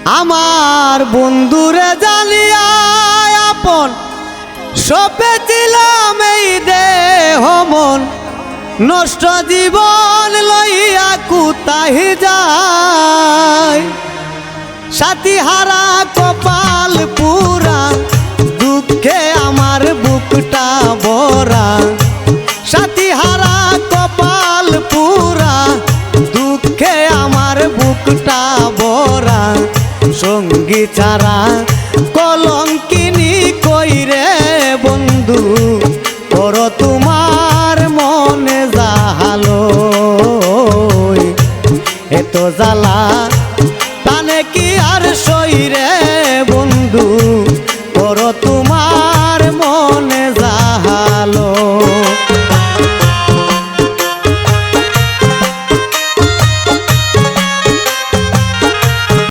আমার বন্ধুরে জালিয়া আপন সপেছিলাম এই দেহ মন নষ্ট জীবন লইয়া কুতাহি যায় সাথী হারা কপাল পুরা দুঃখে আমার বুকটা ভরা সাথী হারা কপাল পুরা দুঃখে আমার বুকটা ভরা সঙ্গী ছাড়া কলঙ্কিনী কইরে বন্ধু কর তোমার মনে জাহালো এত জ্বালা তানে কি আর সইরে বন্ধু কর তোমার মনে